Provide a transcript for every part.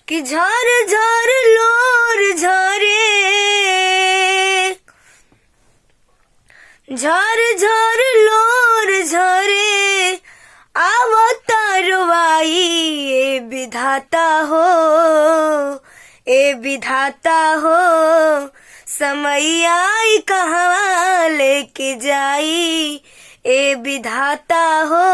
कि झर झर लोर झरे, झर झर लोर झरे, आवतारवाई ए विधाता हो, ए विधाता हो, समैया कहवा लेके जाई, ए विधाता हो,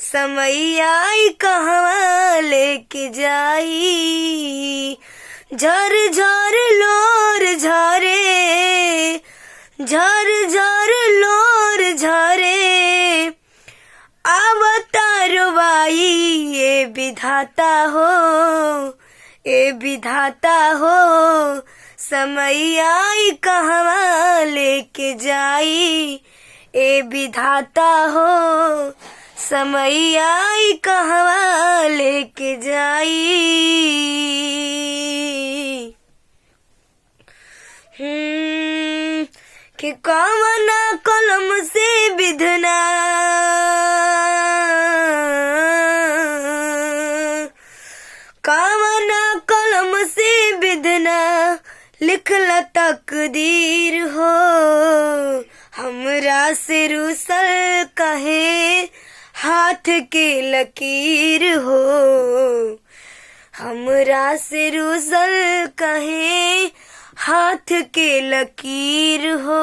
समैया कहवा लेके जाई। झर झर लोर झरे, झर झर लोर झरे, आवतारवाई ए विधाता हो, ए विधाता हो, समैया कहवा लेके जाई, ए विधाता हो, समैया कहवा लेके जाई। कि कवना कलम से विधना, कवना कलम से विधना लिखला तकदीर हो, हमरा से रुसल कहे हाथ के लकीर हो, हमरा से रुसल कहे हाथ के लकीर हो।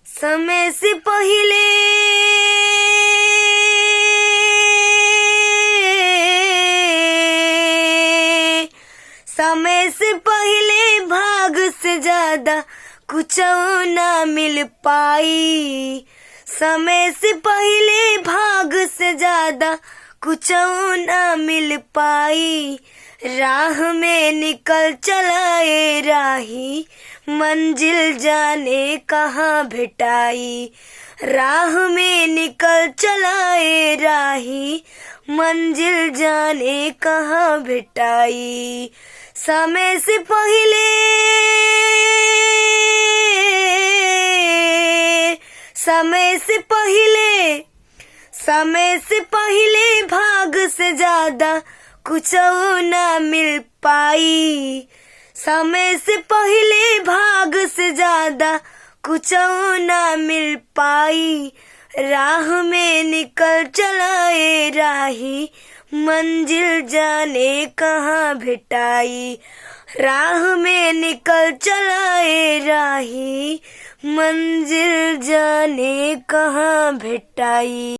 समय से पहले समय से पहले भाग से ज्यादा कुछ ना मिल पाई, समय से पहले भाग से ज्यादा कुछ ना मिल पाई। राह में निकल चलाए राही, मंजिल जाने कहाँ भेटाई, राह में निकल चलाए राही, मंजिल जाने कहाँ भेटाई। समय से पहले, समय से पहले, समय से पहले भाग से ज्यादा कुछ ना मिल पाई, समय से पहले भाग से ज्यादा कुछ ना मिल पाई। राह में निकल चलाए राही, मंजिल जाने कहाँ भेटाई, राह में निकल चलाए राही, मंजिल जाने कहाँ भेटाई।